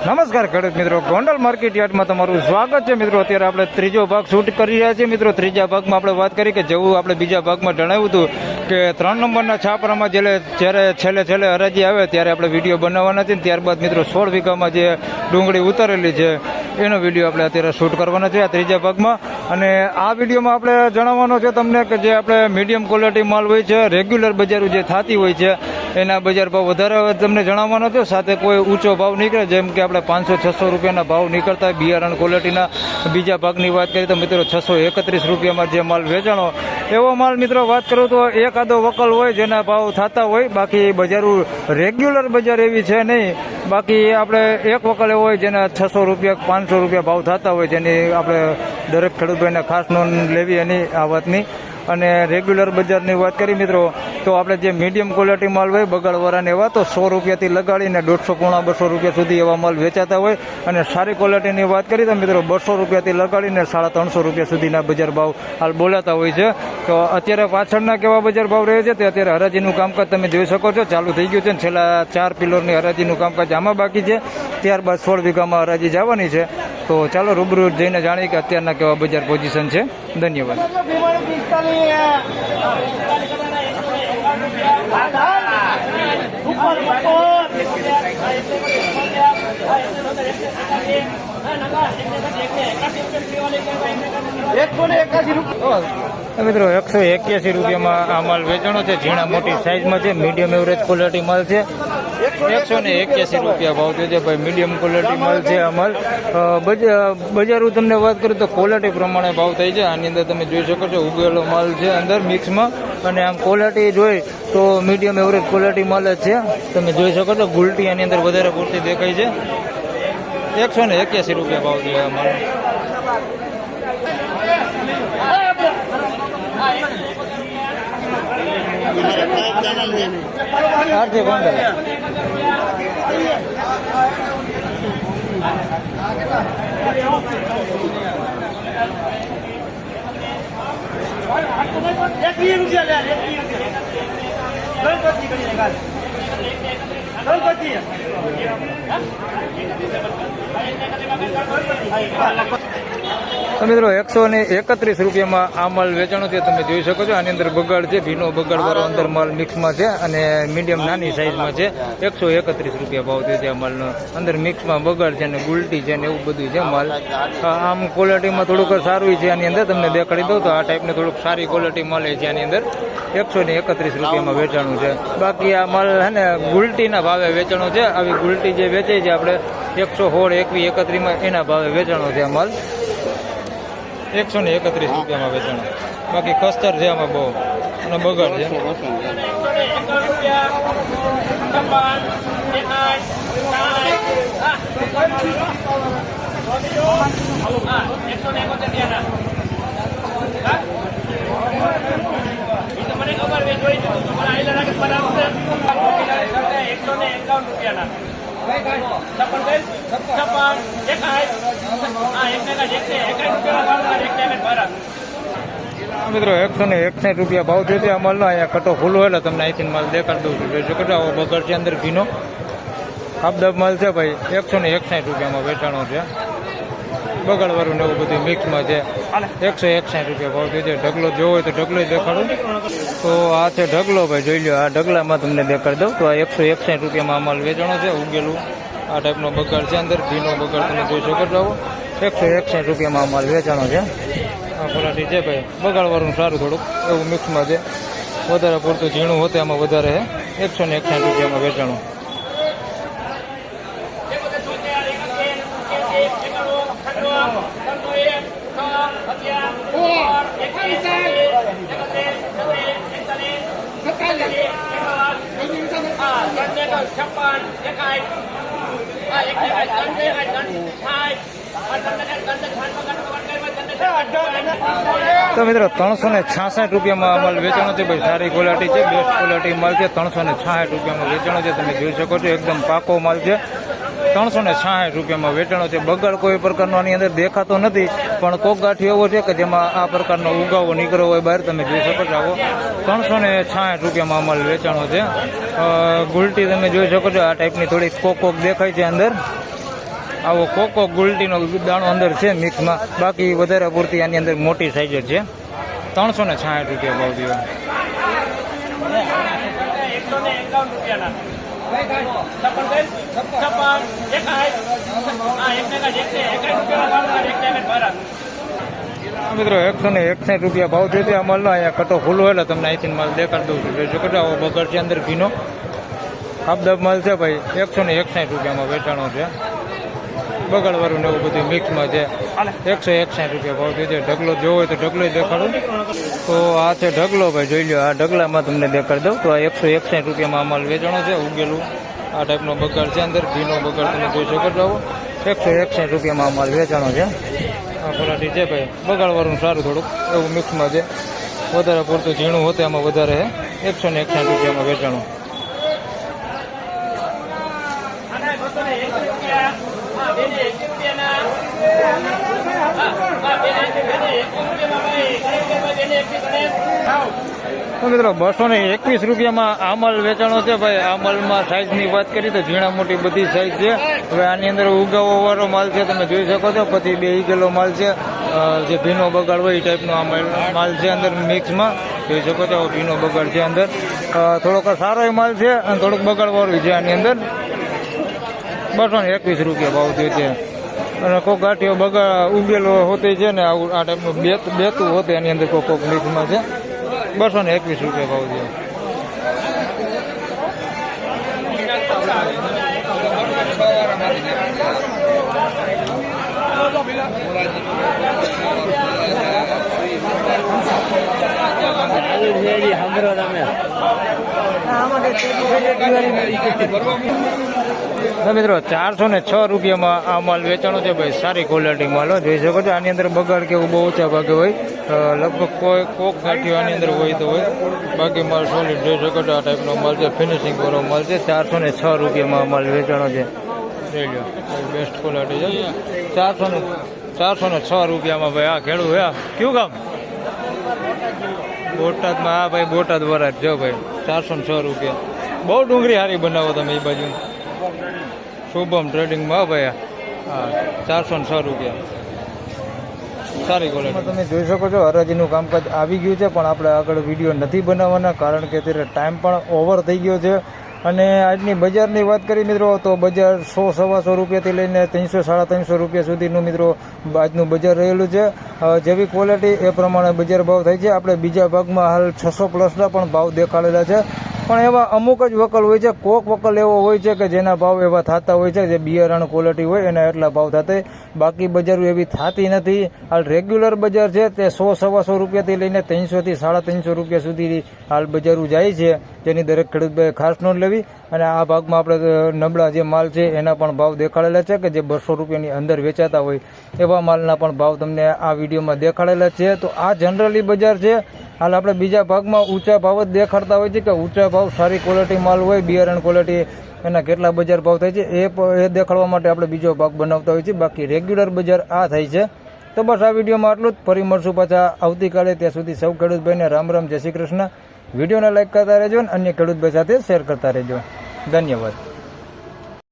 નમસ્કાર ખેડૂત મિત્રો, ગોંડલ માર્કેટ યાર્ડમાં તમારું સ્વાગત છે મિત્રો. અત્યારે આપણે ત્રીજો ભાગ શૂટ કરી રહ્યા છીએ મિત્રો. ત્રીજા ભાગમાં આપણે વાત કરી કે જેવું આપણે બીજા ભાગમાં જણાવ્યું હતું કે 3 નંબરના છાપરામાં જ્યારે છેલ્લે હરાજી આવે ત્યારે આપણે વિડીયો બનાવવાના છે. ત્યારબાદ મિત્રો 16 વીઘામાં જે ડુંગળી ઉતારેલી છે એનો વિડીયો આપણે અત્યારે શૂટ કરવાનો છે આ ત્રીજા ભાગમાં. અને આ વિડીયોમાં આપણે જણાવવાનો છે તમને કે જે આપણે મીડિયમ ક્વોલિટી માલ હોય છે, રેગ્યુલર બજારો જે થતી હોય છે એના બજાર ભાવ વધારે તમને જણાવવાનો છે. સાથે કોઈ ઊંચો ભાવ નીકળે જેમ કે આપણે 500-600 રૂપિયાના ભાવ નીકળતા હોય બિયારણ ક્વોલિટીના. બીજા ભાગની વાત કરીએ તો મિત્રો 631 રૂપિયામાં જે માલ વેચાણો એવો માલ મિત્રો વાત કરું તો એકાદો વકલ હોય જેના ભાવ થતા હોય. બાકી બજારો રેગ્યુલર બજાર એવી છે નહીં. બાકી આપણે એક વકલ એવો હોય જેના 600 રૂપિયા 500 રૂપિયા ભાવ થતા હોય જેની આપણે દરેક ખેડૂતોને ખાસ નોંધ લેવી એની આ વાતની. અને રેગ્યુલર બજારની વાત કરી મિત્રો તો આપણે જે મીડિયમ ક્વોલિટી માલ હોય બગાડવાળાને એવા તો 100 રૂપિયાથી લગાડીને 150-200 રૂપિયા સુધી એવા માલ વેચાતા હોય. અને સારી ક્વોલિટીની વાત કરી તો મિત્રો 200 રૂપિયાથી લગાડીને 350 રૂપિયા સુધીના બજાર ભાવ હાલ બોલાતા હોય છે. તો અત્યારે પાછળના કેવા બજાર ભાવ રહે છે તે અત્યારે હરાજીનું કામકાજ તમે જોઈ શકો છો ચાલુ થઈ ગયું છે. છેલ્લા 4 પિલરની હરાજીનું કામકાજ આમાં બાકી છે. ત્યારબાદ 16 વીઘામાં હરાજી જવાની છે. તો ચાલો રૂબરૂ જઈને જાણીએ કે અત્યારના કેવા બજાર પોઝિશન છે. ધન્યવાદ. મિત્રો 181 રૂપિયામાં આ માલ વેચાણો છે. ઝીણા મોટી સાઇઝમાં છે, મીડિયમ એવરેજ ક્વોલિટી માલ છે. 181 રૂપિયા ભાવ છે ભાઈ. મીડિયમ ક્વોલિટી માલ છે આ માલ. બજારું તમને વાત કરું તો ક્વોલિટી પ્રમાણે ભાવ થાય છે. આની અંદર તમે જોઈ શકો છો ઉગેલો માલ છે અંદર મિક્સમાં. અને આમ ક્વોલિટી જોઈ તો મીડિયમ એવરેજ ક્વોલિટી માલ જ છે. તમે જોઈ શકો છો ગુલટી આની અંદર વધારે પૂરતી દેખાય છે. 181 રૂપિયા ભાવ છે આ માલ. આરતી ગોંડલ તો મિત્રો 131 રૂપિયામાં આ માલ વેચાણો છે. તમે જોઈ શકો છો આની અંદર બગાડ છે, ભીનો બગાડ વાળો અંદર માલ મિક્સમાં છે. અને મીડિયમ નાની સાઇઝમાં છે. 131 રૂપિયા ભાવ છે આ માલનો. અંદર મિક્સમાં બગાડ છે અને ગુલટી છે ને એવું બધું છે માલ. આમ ક્વોલિટીમાં થોડુંક સારું છે આની અંદર. તમને દેખાડી દઉં તો આ ટાઈપની થોડુંક સારી ક્વોલિટી માલ છે આની અંદર. 131 રૂપિયામાં વેચાણું છે. બાકી આ માલ હે ને ગુલટીના ભાવે વેચાણો છે. આવી ગુલટી જે વેચે છે આપણે 116, 21, 31માં એના ભાવે વેચાણો છે આ માલ. 131 રૂપિયામાં વેચાણ. બાકી કસ્તર છે આમાં બહુ અને બગાડ છે. મિત્રો 161 રૂપિયા ભાવ છે આ માલનો. અહીંયા કટો ખુલ્લો એટલે તમને અહીંથી માલ દેખાડ દઉં છું. જોઈ શકો છો આવો બગડ છે અંદર ભીનો ખાબદાબ માલ છે ભાઈ. 161 રૂપિયામાં વેચાણો છે. બગાડવાળું ને એવું બધું મિક્સમાં છે. 161 રૂપિયા ભાવ છે. ઢગલો જોવો હોય તો ઢગલો દેખાડું તો આ છે ઢગલો ભાઈ. જોઈ લો આ ઢગલામાં તમને દેખાડી દઉં તો આ 161 રૂપિયામાં માલ વેચાણો છે. ઉગેલું આ ટાઈપનો બગાડ છે અંદર ભીનો બગાડ તમે જોઈ શકો છો. 161 રૂપિયામાં માલ વેચાણો છે. આ ક્વોલિટી છે ભાઈ. બગાડવાળું સારું થોડુંક એવું મિક્સમાં છે. વધારે પૂરતું ઝીણું હોતે આમાં વધારે છે. 161 રૂપિયામાં વેચાણું. તો મિત્રો 366 રૂપિયામાં માલ વેચાણો છે ભાઈ. સારી ક્વોલિટી છે, બેસ્ટ ક્વોલિટી માલ છે. 366 રૂપિયામાં વેચાણો છે. તમે જોઈ શકો છો એકદમ પાકો માલ છે. 366 રૂપિયામાં વેચાણો છે. બગાડ કોઈ પ્રકારનો આની અંદર દેખાતો નથી, પણ કોક ગાંઠી એવો છે કે જેમાં આ પ્રકારનો ઉગાવો નીકળ્યો હોય બહાર. તમે જોઈ શકો છો આવો 366 રૂપિયામાં માલ વેચાણો છે. ગુલટી તમે જોઈ શકો છો આ ટાઈપની થોડી કોક દેખાય છે અંદર. આવો કોકો ગુલટીનો દાણો અંદર છે મિક્સમાં. બાકી વધારે પૂરતી આની અંદર મોટી સાઈઝ છે. 360 રૂપિયા ભાવ દીધો. મિત્રો 161 રૂપિયા ભાવ થયો છે આ માલનો. અહીંયા કટો ખુલ્લો એટલે તમને અહીંથી માલ દેખાડી દઉં છું. જો કટો આવો બગડ છે અંદર ઘીનો આપદાબ માલ છે ભાઈ. 161 રૂપિયામાં વેચાણો છે. બગડવાળું ને એવું બધું મિક્સમાં છે. 161 રૂપિયા ભાવ થયો છે. ઢગલો જોવો હોય તો ઢગલો દેખાડું તો આ છે ઢગલો ભાઈ. જોઈ લો આ ઢગલામાં તમને દેખાડી દઉં તો આ 161 રૂપિયામાં આ માલ વેચાણો છે. ઉગેલું આ ટાઈપનો બગાડ છે અંદર ઘીનો બગાડ તમે જોઈ શકો છો. 161 રૂપિયામાં આ માલ વેચાણો છે. આ પરાઠી છે ભાઈ. બગાડવાળું સારું થોડુંક એવું મિક્સમાં છે. વધારે પૂરતું ઝીણું હોતે આમાં વધારે છે. 161 રૂપિયામાં વેચાણું. તો મિત્રો 221 રૂપિયામાં આ માલ વેચાણો છે ભાઈ. આ માલમાં સાઈઝની વાત કરી તો ઝીણા મોટી બધી સાઈઝ છે. હવે આની અંદર ઉગાવો વાળો માલ છે તમે જોઈ શકો છો. પછી 2 કિલો માલ છે. જે ભીનો બગાડ હોય એ ટાઈપનો આ માલ છે અંદર મિક્સમાં જોઈ શકો છો. ભીનો બગાડ છે અંદર. થોડોક સારો માલ છે અને થોડુંક બગાડવાળું છે આની અંદર. 221 રૂપિયા ભાવ થયો છે. અને કોક ગાંઠીઓ ઉગેલો હોતે છે ને આવું આ ટાઈપનું બેતું હોતે એની અંદર કોક મિક્સમાં છે. 221 રૂપિયા ભાવ છે. મિત્રો 406 રૂપિયામાં આ માલ વેચાણો છે ભાઈ. સારી ક્વોલિટી માલ જોઈ શકો છો. આની અંદર બગાડ કેવું બહુ ઓછા ભાગે હોય. લગભગ કોક ગાંઠીઓ આની અંદર હોય તો હોય. બાકી માલ સોલિડ જોઈ શકો છો. આ ટાઈપનો માલ છે. ફિનિશિંગ વાળો માલ છે. 406 રૂપિયામાં આ માલ વેચાણો છે. જોઈ લો બેસ્ટ ક્વોલિટી છે. 406 રૂપિયામાં ભાઈ. આ ખેડૂત હે કયું કામ બોટાદમાં. હા ભાઈ બોટાદ વરાજ જો ભાઈ. 406 રૂપિયા. બહુ ડુંગળી સારી બનાવો તમે એ બાજુ. શુભમ ટ્રેડિંગમાં ભાઈ. હા 406 રૂપિયા. સારી ક્વોલિટી તમે જોઈ શકો છો. હરાજીનું કામકાજ આવી ગયું છે પણ આપણે આગળ વિડીયો નથી બનાવવાના કારણ કે અત્યારે ટાઈમ પણ ઓવર થઈ ગયો છે. અને આજની બજારની વાત કરી મિત્રો તો બજાર 100-125 રૂપિયાથી લઈને 300-350 રૂપિયા સુધીનું મિત્રો આજનું બજાર રહેલું છે. જેવી ક્વોલિટી એ પ્રમાણે બજાર ભાવ થાય છે. આપણે બીજા ભાગમાં હાલ 600+ પણ ભાવ દેખાડેલા છે. પણ એવા અમુક જ વકલ હોય છે. કોક વકલ એવો હોય છે કે જેના ભાવ એવા થતા હોય છે જે બિયારણ ક્વોલિટી હોય એના એટલા ભાવ થતા. બાકી બજારો એવી થતી નથી. હાલ રેગ્યુલર બજાર છે તે 100-125 રૂપિયાથી લઈને 300-350 રૂપિયા સુધી હાલ બજારો જાય છે. જેની દરેક ખેડૂતભાઈ ખાસ નોંધ લેવી. અને આ ભાગમાં આપણે નબળા જે માલ છે એના પણ ભાવ દેખાડેલા છે કે જે 200 રૂપિયાની અંદર વેચાતા હોય એવા માલના પણ ભાવ તમને આ વિડીયોમાં દેખાડેલા છે. તો આ જનરલી બજાર છે. હાલ આપણે બીજા ભાગમાં ઊંચા ભાવ જ દેખાડતા હોય છે કે ઊંચા ભાવ સારી ક્વોલિટી માલ હોય બિયારણ ક્વોલિટી એના કેટલા બજાર ભાવ થાય છે એ દેખાડવા માટે આપણે બીજો ભાગ બનાવતા હોય છે. બાકી રેગ્યુલર બજાર આ થાય છે. તો બસ આ વિડીયોમાં આટલું જ. ફરી મળશું પાછા આવતીકાલે. ત્યાં સુધી સૌ ખેડૂતભાઈને રામ રામ, જય શ્રી કૃષ્ણ. વિડીયોને લાઈક કરતા રહેજો અને અન્ય ખેડૂતભાઈ સાથે શેર કરતા રહેજો. ધન્યવાદ.